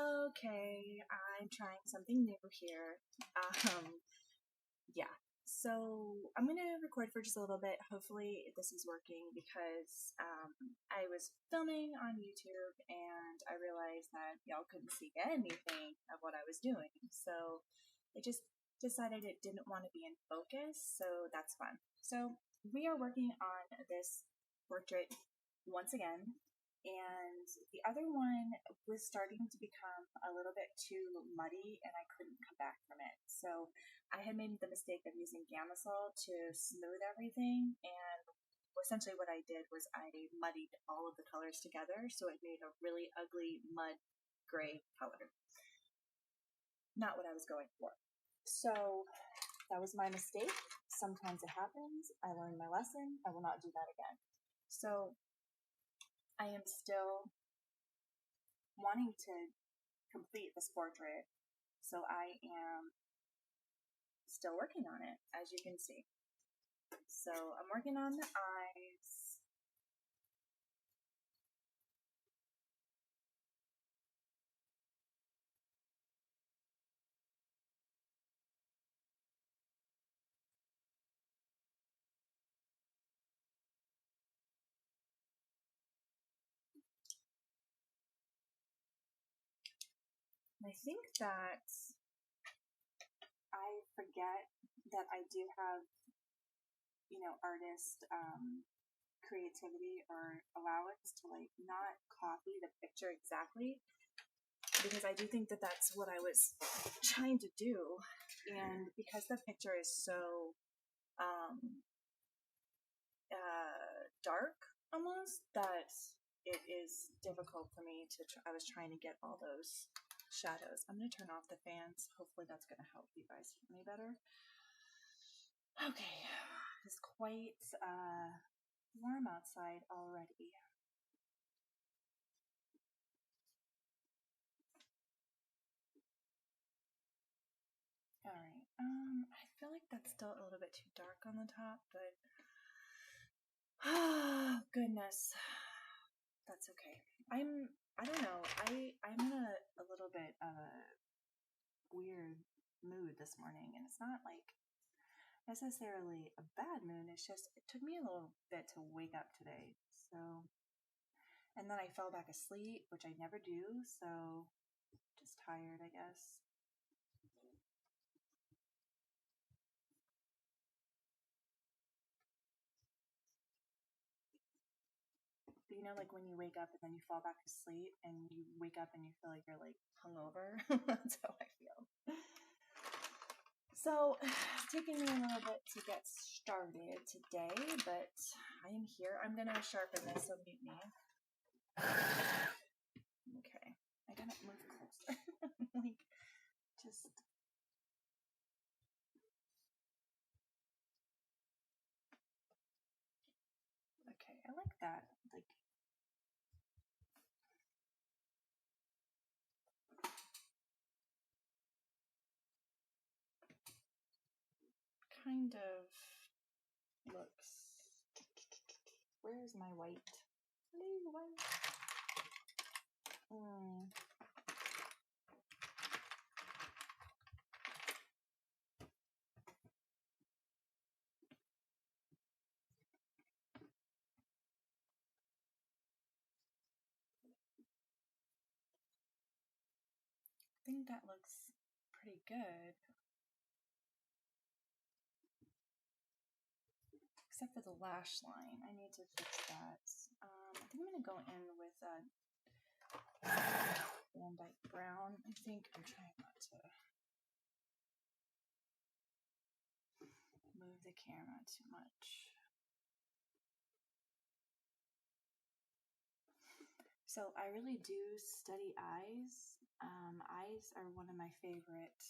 Okay, I'm trying something new here. Yeah, so I'm gonna record for just a little bit. Hopefully, this is working because I was filming on YouTube and I realized that y'all couldn't see anything of what I was doing. So I just decided it didn't want to be in focus, so that's fun. So we are working on this portrait once again. And the other one was starting to become a little bit too muddy and I couldn't come back from it. So I had made the mistake of using Gamsol to smooth everything, and essentially what I did was I muddied all of the colors together, so it made a really ugly mud gray color. Not what I was going for. So that was my mistake. Sometimes it happens. I learned my lesson. I will not do that again. So I am still wanting to complete this portrait, so I am still working on it, as you can see. So I'm working on the eyes. I think that I forget that I do have, artist creativity or allowance to not copy the picture exactly, because I do think that that's what I was trying to do, and because the picture is so dark almost, that it is difficult for me to I was trying to get all those shadows. I'm going to turn off the fans. Hopefully that's going to help you guys hear me better. Okay, it's quite warm outside already. Alright, I feel like that's still a little bit too dark on the top, but oh goodness, that's okay. I don't know, I'm in a little bit of a weird mood this morning, and it's not like necessarily a bad mood, it's just it took me a little bit to wake up today, so, and then I fell back asleep, which I never do, so just tired, I guess. Like when you wake up and then you fall back asleep and you wake up and you feel like you're hungover. That's how I feel. So it's taking me a little bit to get started today, but I am here. I'm gonna sharpen this, so mute me. Okay, I gotta move closer. Okay, I like that. Kind of looks. Where's my white? Hello, white. I think that looks pretty good. Except for the lash line. I need to fix that. I think I'm going to go in with Van Dyke Brown. I think I'm trying not to move the camera too much. So I really do study eyes. Eyes are one of my favorite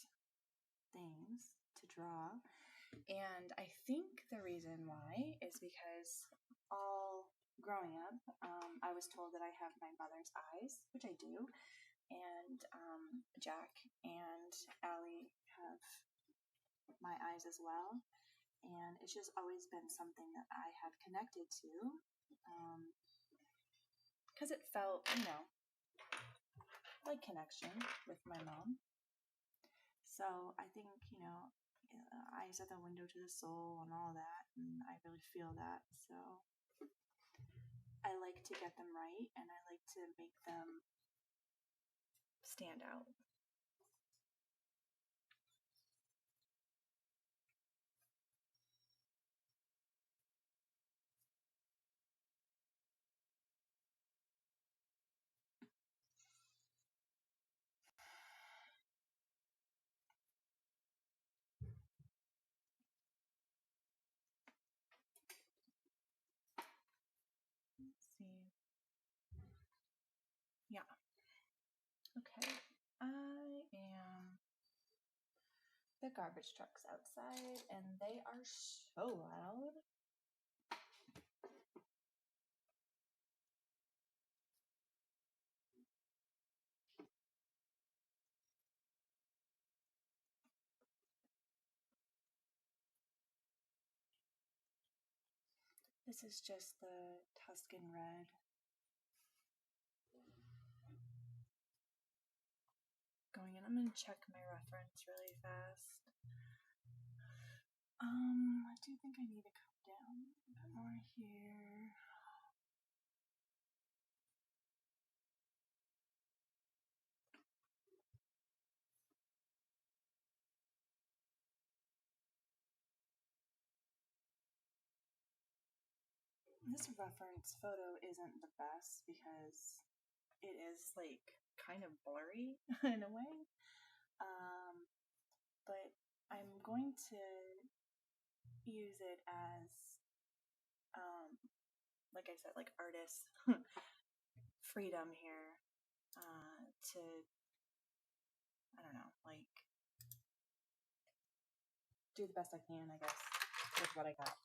things to draw. And I think the reason why is because all growing up, I was told that I have my mother's eyes, which I do, and Jack and Allie have my eyes as well, and it's just always been something that I have connected to, because it felt, like connection with my mom. So I think, eyes are the window to the soul and all that, and I really feel that. So I like to get them right, and I like to make them stand out. Let's see. Yeah. Okay. I am the garbage trucks outside, and they are so loud. This is just the Tuscan red. Going in, I'm going to check my reference really fast. I do think I need to come down a bit more here. This reference photo isn't the best because it is like kind of blurry in a way. But I'm going to use it as, like I said, like artist freedom here to, I don't know, like do the best I can, I guess, with what I got.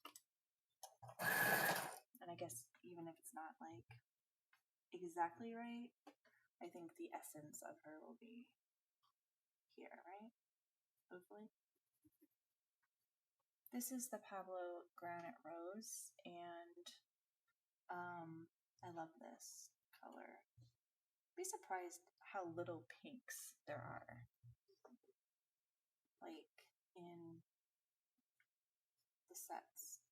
And I guess even if it's not like exactly right, I think the essence of her will be here, right? Hopefully. This is the Pablo Granite Rose, and I love this color. Be surprised how little pinks there are, like in the sets.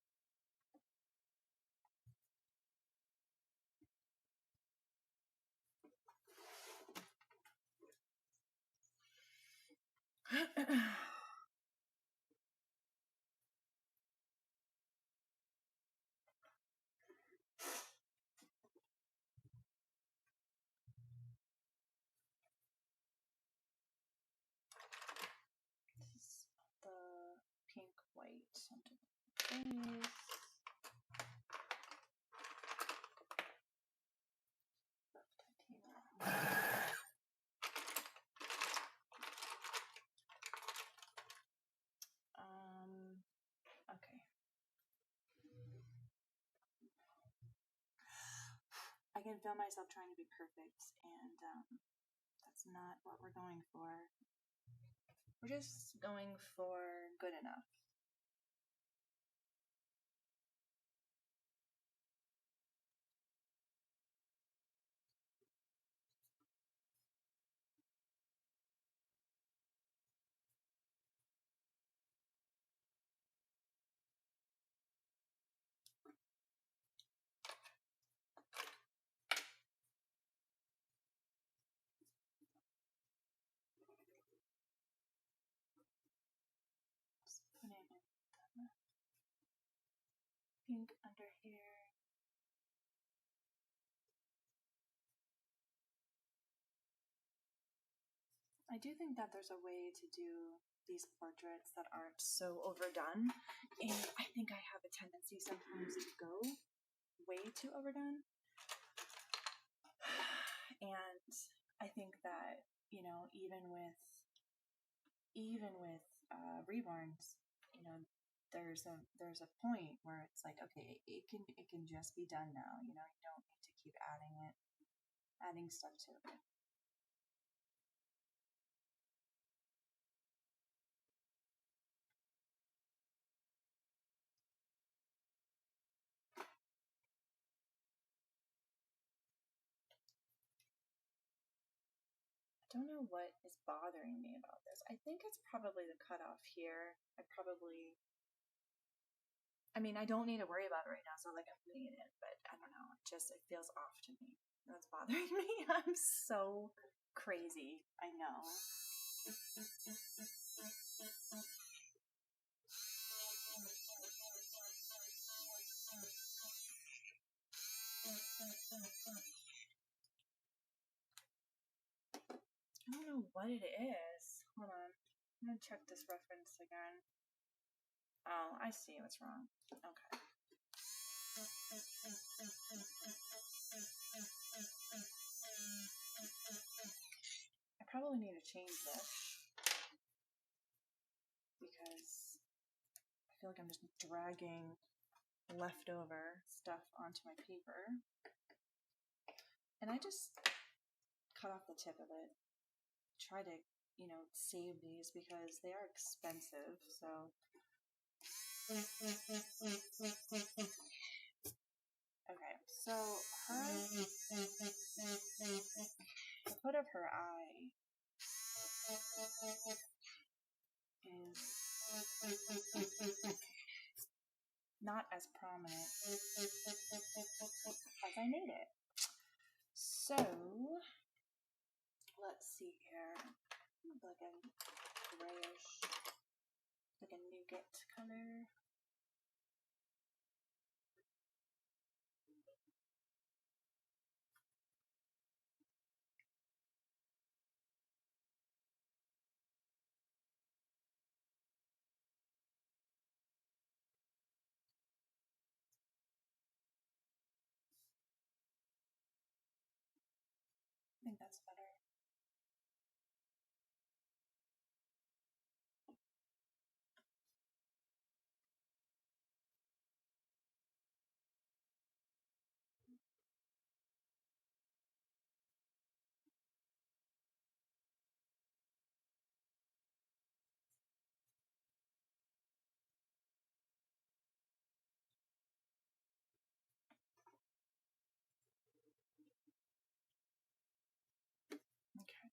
This is the pink white onto the face. Okay. I can feel myself trying to be perfect, and that's not what we're going for. We're just going for good enough. Put it in pink under here. I do think that there's a way to do these portraits that aren't so overdone, and I think I have a tendency sometimes to go way too overdone. And I think that, even with reborns, there's a point where it's like, okay, it can just be done now. You don't need to keep adding stuff to it. don't know what is bothering me about this. I think it's probably the cutoff here. I mean, I don't need to worry about it right now. It's not like I'm putting it in, but I don't know. It feels off to me. That's bothering me. I'm so crazy. I know. I don't know what it is. Hold on. I'm gonna check this reference again. Oh, I see what's wrong. Okay. I probably need to change this because I feel like I'm just dragging leftover stuff onto my paper. And I just cut off the tip of it. Try to, save these because they are expensive, so. Okay, so the foot of her eye is not as prominent as I made it. So, let's see here. Like a grayish, like a nougat color. I think that's better. Okay.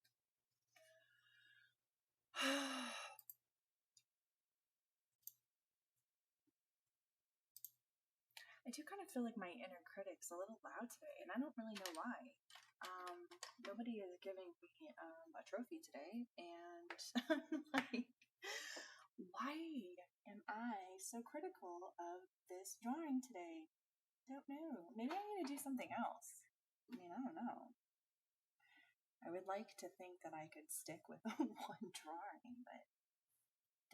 I do kind of feel like my inner critic's a little loud today, and I don't really know why. Nobody is giving me a trophy today, and I'm like, why am I so critical of this drawing today? Don't know. Maybe I'm going to do something else. I mean, I don't know. I would like to think that I could stick with one drawing, but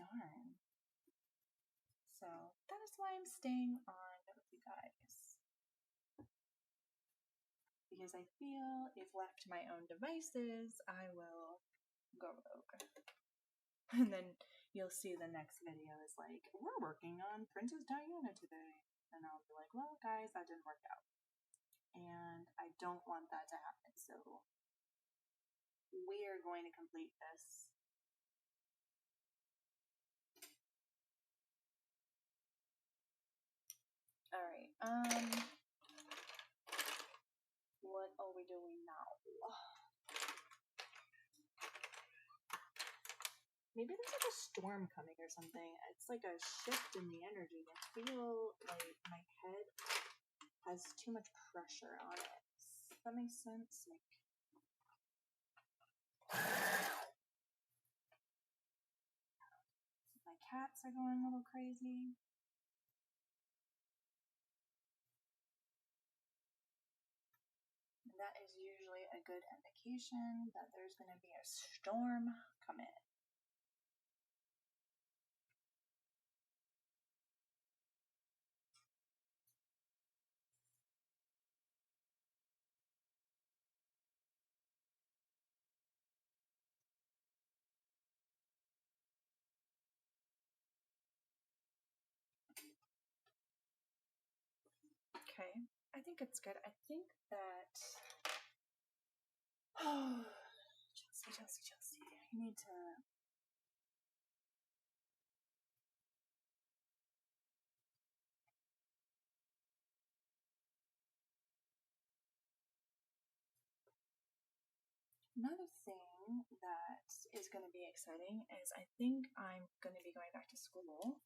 darn. So that is why I'm staying on with you guys. Because I feel if left to my own devices, I will go rogue. And then you'll see the next video is like, we're working on Princess Diana today. And I'll be like, well, guys, that didn't work out. And I don't want that to happen. So we are going to complete this. Alright, what are we doing now? Maybe there's like a storm coming or something. It's like a shift in the energy. I feel like my head has too much pressure on it. Does that make sense? Like, my cats are going a little crazy. And that is usually a good indication that there's going to be a storm coming. Okay, I think it's good. I think that... Oh, Chelsea. You need to... Another thing is going to be exciting is I think I'm going to be going back to school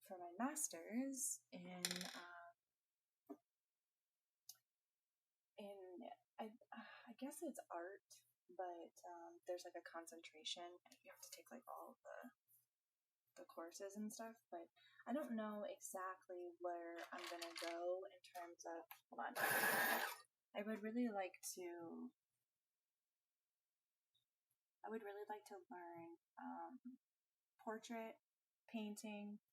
for my master's in I guess it's art, but there's like a concentration. You have to take like all the courses and stuff, but I don't know exactly where I'm gonna go in terms of. Hold on. I would really like to learn portrait painting,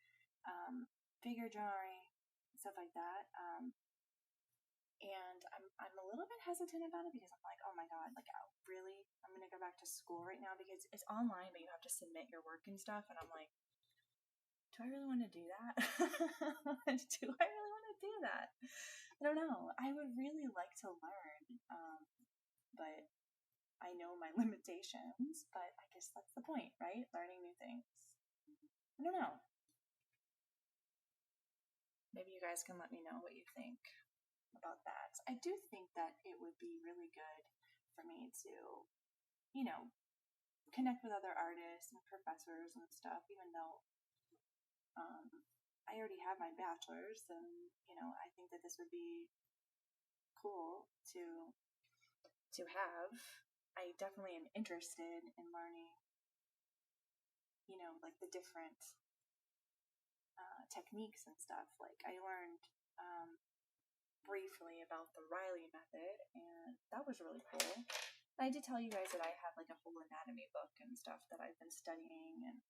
figure drawing, stuff like that. And I'm a little bit hesitant about it because I'm like, oh my god, like I'm gonna go back to school right now because it's online, but you have to submit your work and stuff, and I'm like, do I really want to do that? Do I really want to do that? I don't know. I would really like to learn, but I know my limitations, but I guess that's the point, right? Learning new things. I don't know. Maybe you guys can let me know what you think about that. I do think that it would be really good for me to, connect with other artists and professors and stuff, even though I already have my bachelor's, and I think that this would be cool to have. I definitely am interested in learning, like the different techniques and stuff. Like I learned briefly about the Riley method, and that was really cool. I did tell you guys that I have like a whole anatomy book and stuff that I've been studying, and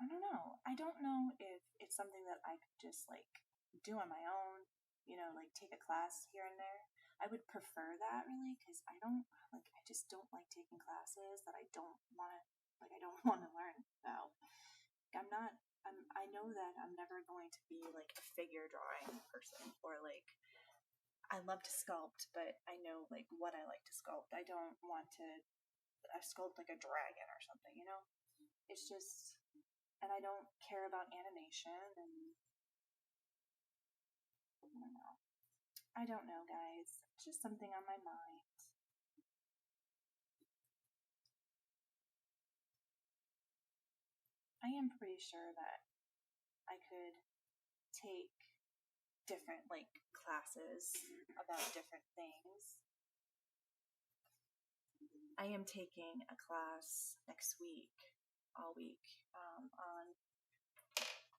I don't know. I don't know if it's something that I could just like do on my own, like take a class here and there. I would prefer that really because I just don't like taking classes that I don't want to learn about. I know that I'm never going to be like a figure drawing person, or like I love to sculpt, but I know like what I like to sculpt. I don't want to sculpt like a dragon or something, It's just, and I don't care about animation, and I don't know, guys. It's just something on my mind. I am pretty sure that I could take different like classes about different things. I am taking a class next week, all week, on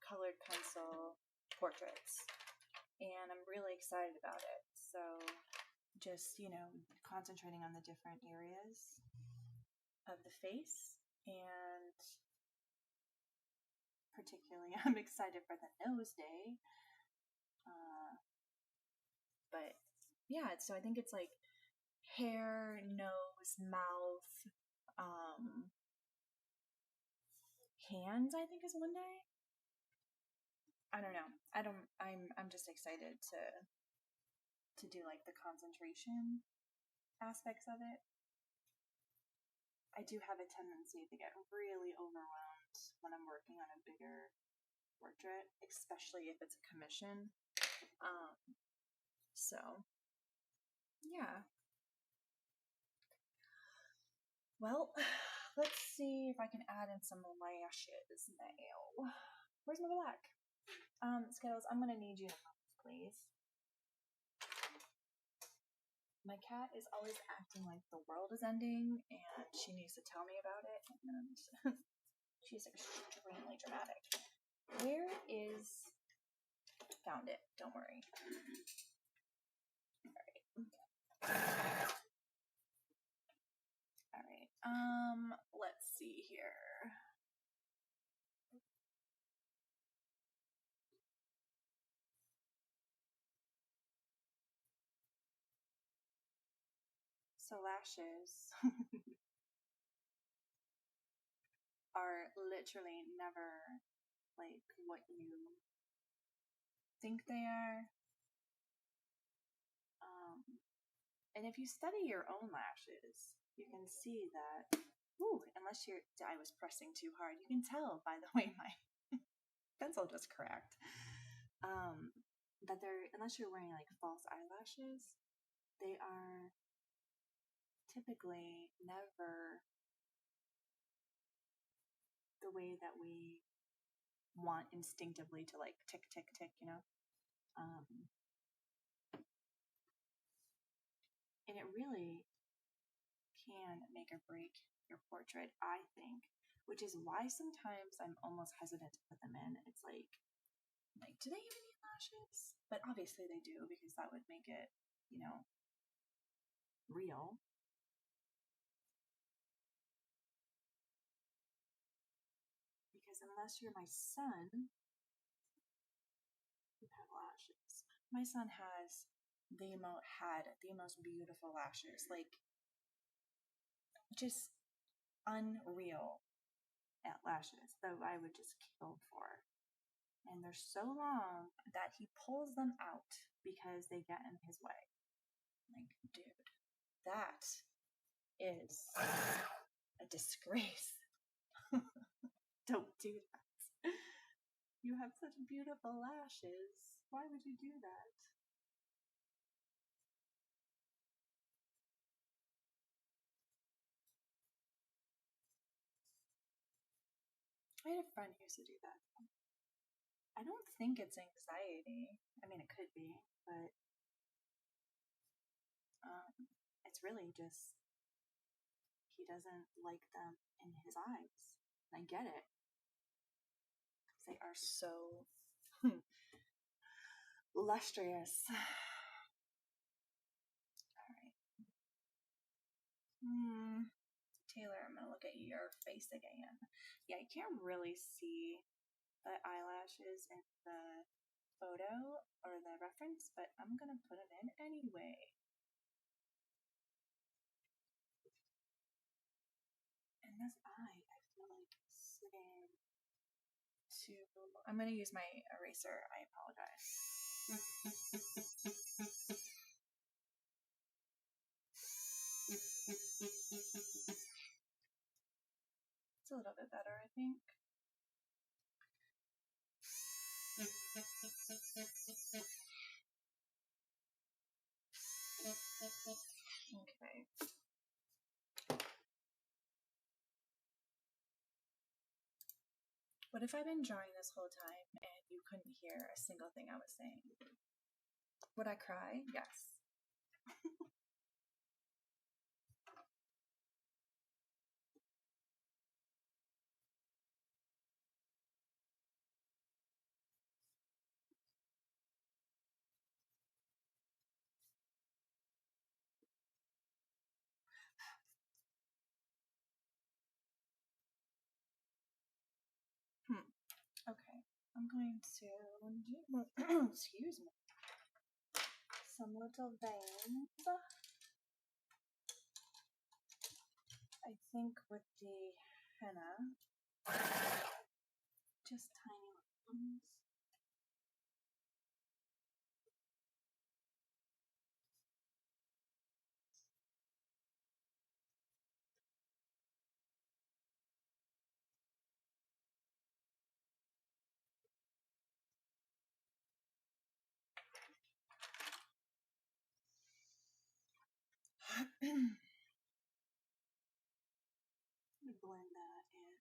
colored pencil portraits, and I'm really excited about it. So just, concentrating on the different areas of the face, and particularly I'm excited for the nose day. But yeah, so I think it's like hair, nose, mouth, hands, I think is one day. I don't know. I'm just excited to do like the concentration aspects of it. I do have a tendency to get really overwhelmed when I'm working on a bigger portrait, especially if it's a commission. So yeah. Well, let's see if I can add in some lashes now. Where's my black? Skittles, I'm gonna need you to move, please. My cat is always acting like the world is ending, and she needs to tell me about it, and she's extremely dramatic. Where is... Found it, don't worry. Alright, let's see here. So lashes are literally never like what you think they are. And if you study your own lashes, you can see that, unless I was pressing too hard, you can tell by the way my pencil just cracked, that unless you're wearing like false eyelashes, they are typically never the way that we want instinctively to like tick, tick, tick, you know? And it really can make or break your portrait, I think, which is why sometimes I'm almost hesitant to put them in. It's like, do they even need lashes? But obviously they do, because that would make it, you know, real. Because unless you're my son, you have lashes. My son has had the most beautiful lashes, like just unreal at lashes that I would just kill for. And they're so long that he pulls them out because they get in his way. Like, dude, that is a disgrace. Don't do that. You have such beautiful lashes. Why would you do that? I had a friend who used to do that. I don't think it's anxiety. I mean, it could be, but it's really just he doesn't like them in his eyes. And I get it. They are so lustrous. Alright. Taylor, I'm gonna look at your face again. Yeah, you can't really see the eyelashes in the photo or the reference, but I'm gonna put them in anyway. And this eye, I feel like sitting to. I'm gonna use my eraser. I apologize. It's a little bit better, I think. Okay. What if I've been drawing this whole time and you couldn't hear a single thing I was saying? Would I cry? Yes. Okay. I'm going to do, excuse me, some little veins. I think with the henna, just tiny ones. Let me blend that in.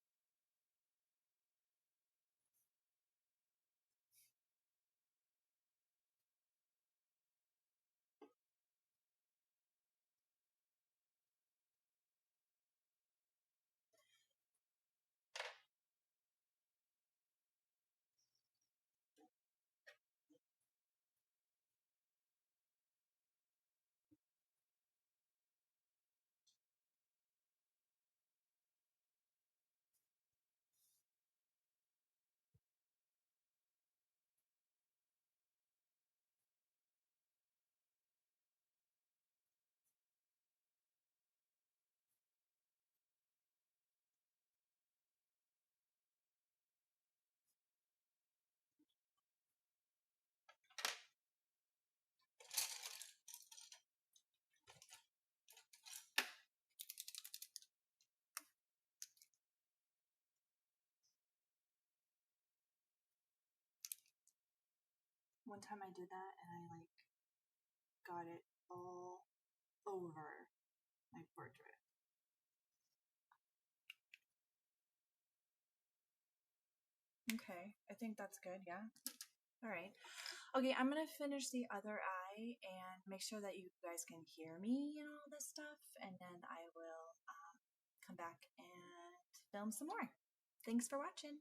One time I did that and I like got it all over my portrait. Okay, I think that's good, yeah. All right. Okay, I'm gonna finish the other eye and make sure that you guys can hear me and all this stuff, and then I will come back and film some more. Thanks for watching.